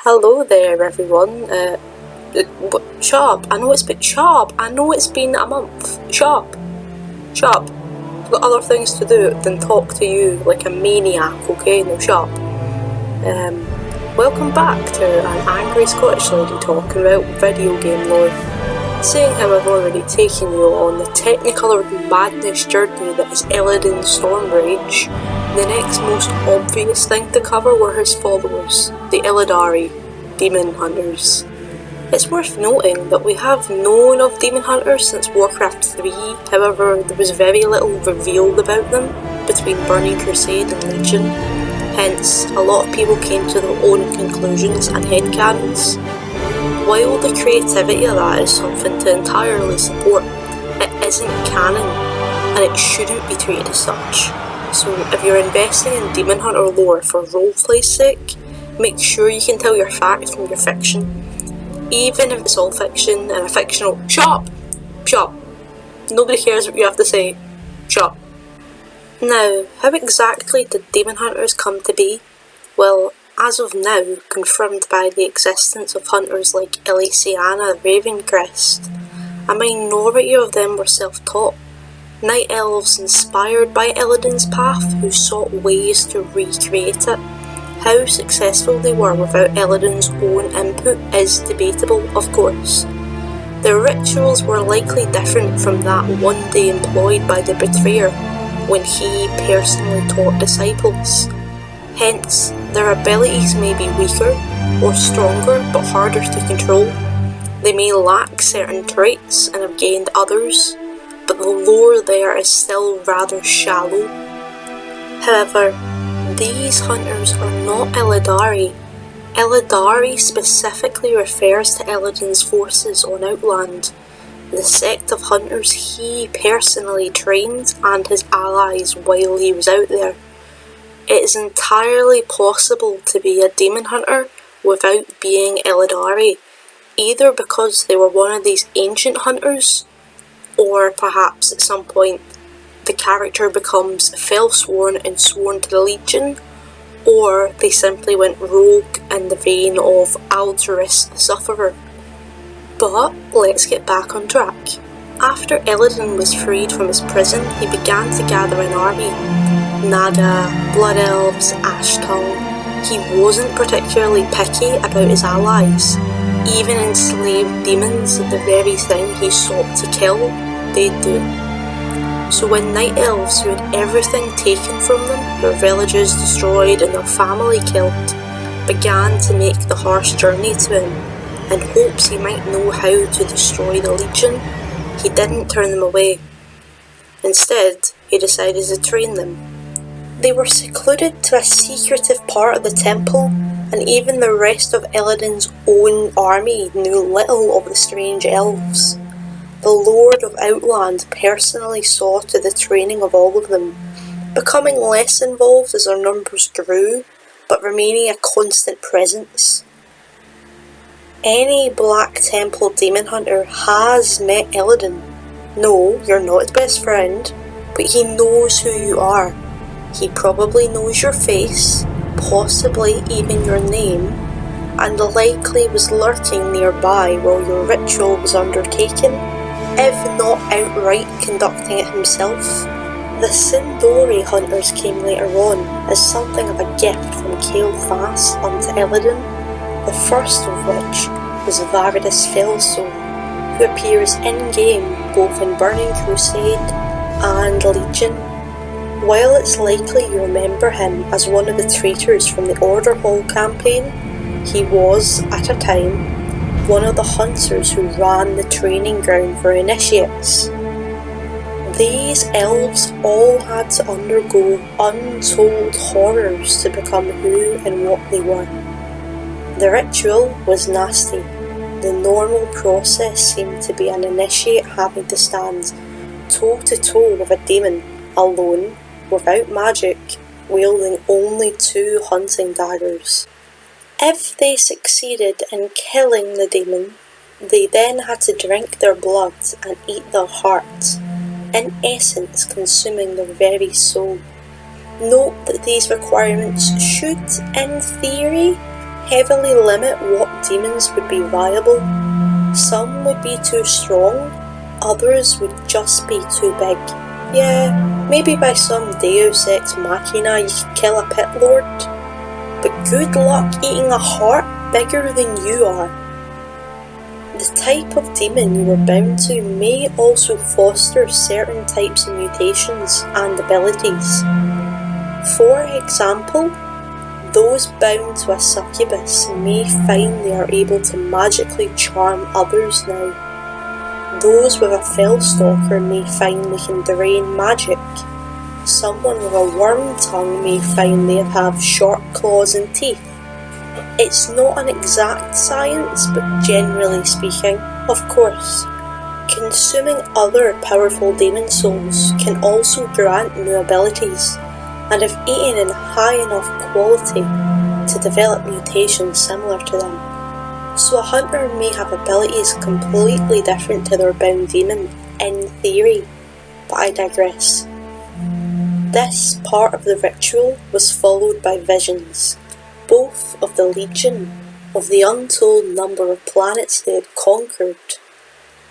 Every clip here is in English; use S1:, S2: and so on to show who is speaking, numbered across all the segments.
S1: Hello there, everyone. Shut up! I know it's been a month. Shut up! Shut up! I've got other things to do than talk to you like a maniac. Okay, no, shut up. Welcome back to an angry Scottish lady talking about video game lore. Seeing how I've already taken you on the technicolor madness journey that is Illidan Stormrage, the next most obvious thing to cover were his followers, the Illidari, demon hunters. It's worth noting that we have known of demon hunters since Warcraft 3, however there was very little revealed about them between Burning Crusade and Legion, hence a lot of people came to their own conclusions and headcanons. While the creativity of that is something to entirely support, it isn't canon, and it shouldn't be treated as such. So if you're investing in demon hunter lore for roleplay's sake, make sure you can tell your facts from your fiction. Even if it's all fiction and a fictional— Shut up! Shut up! Nobody cares what you have to say. Shut up. Now, how exactly did demon hunters come to be? Well, as of now, confirmed by the existence of hunters like Elysiana Ravencrest, a minority of them were self-taught. Night elves inspired by Illidan's path who sought ways to recreate it. How successful they were without Illidan's own input is debatable, of course. Their rituals were likely different from that one day employed by the Betrayer when he personally taught disciples. Hence, their abilities may be weaker or stronger but harder to control. They may lack certain traits and have gained others, but the lore there is still rather shallow. However, these hunters are not Illidari. Illidari specifically refers to Illidan's forces on Outland, the sect of hunters he personally trained and his allies while he was out there. It is entirely possible to be a demon hunter without being Illidari, either because they were one of these ancient hunters, or perhaps at some point the character becomes fellsworn and sworn to the Legion, or they simply went rogue in the vein of Alduris the Sufferer. But let's get back on track. After Illidan was freed from his prison, he began to gather an army. Naga, Blood Elves, Ashtongue. He wasn't particularly picky about his allies. Even enslaved demons, the very thing he sought to kill, they'd do. So when Night Elves, who had everything taken from them, their villages destroyed and their family killed, began to make the harsh journey to him, in hopes he might know how to destroy the Legion, he didn't turn them away. Instead, he decided to train them. They were secluded to a secretive part of the temple, and even the rest of Illidan's own army knew little of the strange elves. The Lord of Outland personally saw to the training of all of them, becoming less involved as their numbers grew, but remaining a constant presence. Any Black Temple demon hunter has met Illidan. No, you're not his best friend, but he knows who you are. He probably knows your face, possibly even your name, and likely was lurking nearby while your ritual was undertaken, if not outright conducting it himself. The Sindori hunters came later on as something of a gift from Kael Fass unto Illidan, the first of which was Varidus Fellsoul, who appears in-game both in Burning Crusade and Legion. While it's likely you remember him as one of the traitors from the Order Hall campaign, he was, at a time, one of the hunters who ran the training ground for initiates. These elves all had to undergo untold horrors to become who and what they were. The ritual was nasty. The normal process seemed to be an initiate having to stand toe-to-toe with a demon, alone, without magic, wielding only 2 hunting daggers. If they succeeded in killing the demon, they then had to drink their blood and eat their heart, in essence consuming their very soul. Note that these requirements should, in theory, heavily limit what demons would be viable. Some would be too strong, others would just be too big. Yeah, maybe by some deus ex machina you could kill a pit lord, but good luck eating a heart bigger than you are. The type of demon you are bound to may also foster certain types of mutations and abilities. For example, those bound to a succubus may find they are able to magically charm others now. Those with a fellstalker may find they can drain magic. Someone with a worm tongue may find they have sharp claws and teeth. It's not an exact science, but generally speaking, of course, consuming other powerful demon souls can also grant new abilities, and if eaten in high enough quality to develop mutations similar to them. So a hunter may have abilities completely different to their bound demon, in theory, but I digress. This part of the ritual was followed by visions, both of the Legion, of the untold number of planets they had conquered,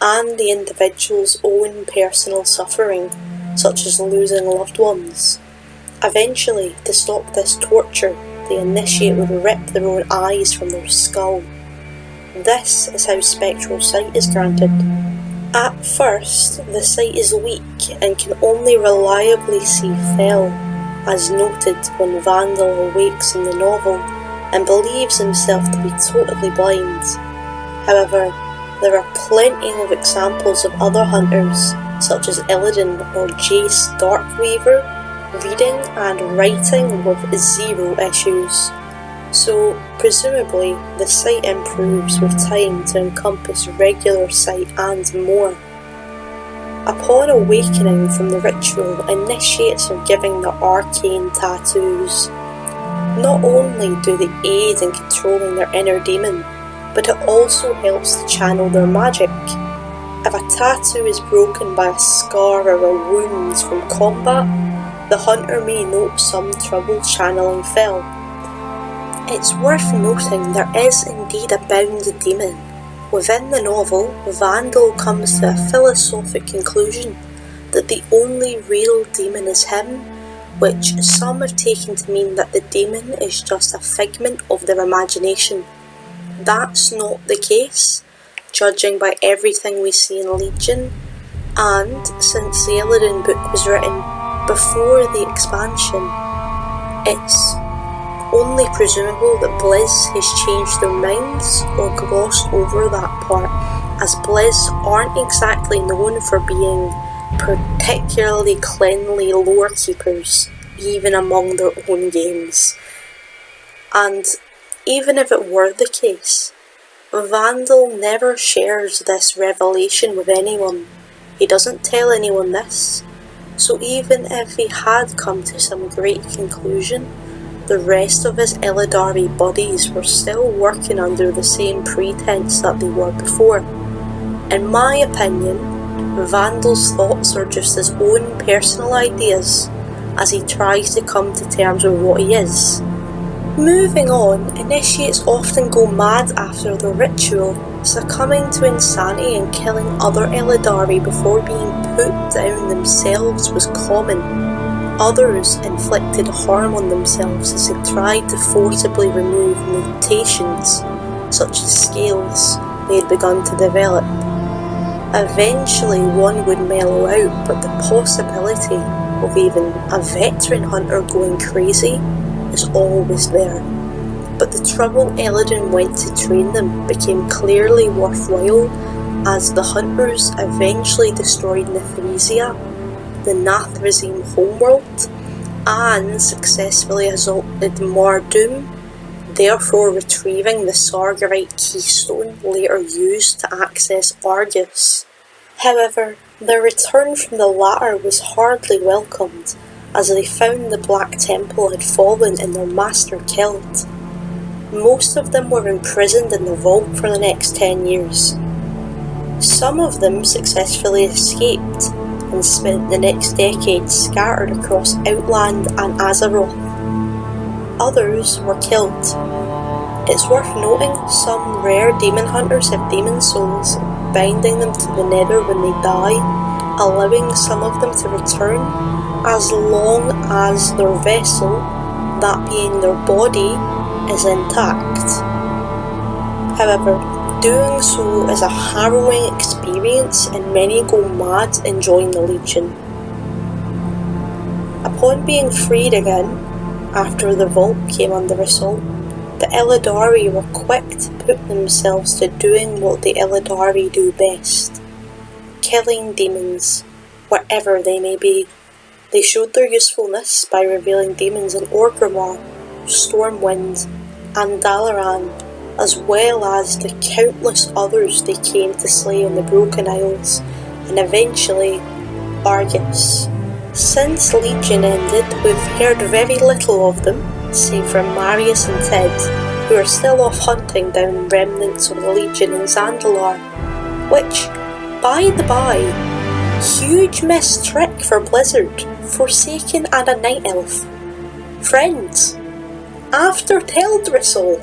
S1: and the individual's own personal suffering, such as losing loved ones. Eventually, to stop this torture, the initiate would rip their own eyes from their skull. This is how spectral sight is granted. At first, the sight is weak and can only reliably see Fel, as noted when Vandal awakes in the novel and believes himself to be totally blind. However, there are plenty of examples of other hunters, such as Illidan or Jace Darkweaver, reading and writing with zero issues. So, presumably, the sight improves with time to encompass regular sight and more. Upon awakening from the ritual, initiates are given their arcane tattoos. Not only do they aid in controlling their inner demon, but it also helps to channel their magic. If a tattoo is broken by a scar or a wound from combat, the hunter may note some trouble channeling Fel. It's worth noting there is indeed a bound demon. Within the novel, Vandal comes to a philosophic conclusion that the only real demon is him, which some have taken to mean that the demon is just a figment of their imagination. That's not the case, judging by everything we see in Legion, and since the Illidan book was written before the expansion, it's only presumable that Blizz has changed their minds or glossed over that part, as Blizz aren't exactly known for being particularly cleanly lore keepers, even among their own games. And even if it were the case, Vandal never shares this revelation with anyone. He doesn't tell anyone this, so even if he had come to some great conclusion, the rest of his Illidari buddies were still working under the same pretense that they were before. In my opinion, Vandal's thoughts are just his own personal ideas, as he tries to come to terms with what he is. Moving on, initiates often go mad after the ritual, succumbing to insanity and killing other Illidari before being put down themselves was common. Others inflicted harm on themselves as they tried to forcibly remove mutations, such as scales, they had begun to develop. Eventually one would mellow out, but the possibility of even a veteran hunter going crazy is always there. But the trouble Illidan went to train them became clearly worthwhile, as the hunters eventually destroyed Nithresia, the Nathrazim homeworld, and successfully assaulted Mardum, therefore retrieving the Sargerite keystone later used to access Argus. However, their return from the latter was hardly welcomed, as they found the Black Temple had fallen and their master killed. Most of them were imprisoned in the vault for the next 10 years. Some of them successfully escaped and spent the next decade scattered across Outland and Azeroth. Others were killed. It's worth noting some rare demon hunters have demon souls, binding them to the nether when they die, allowing some of them to return as long as their vessel, that being their body, is intact. However, doing so is a harrowing experience and many go mad enjoying the Legion. Upon being freed again, after the vault came under assault, the Illidari were quick to put themselves to doing what the Illidari do best: killing demons, wherever they may be. They showed their usefulness by revealing demons in Orgrimmar, Stormwind, and Dalaran, as well as the countless others they came to slay on the Broken Isles, and eventually Argus. Since Legion ended, we've heard very little of them, save from Marius and Ted, who are still off hunting down remnants of the Legion in Zandalar, which, by the by, huge missed trick for Blizzard, Forsaken and a Night Elf. Friends, after Teldrassil,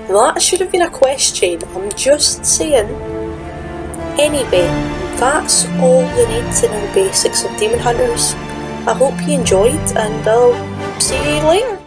S1: that should have been a question, I'm just saying. Anyway, that's all the need to know basics of Demon Hunters. I hope you enjoyed, and I'll see you later.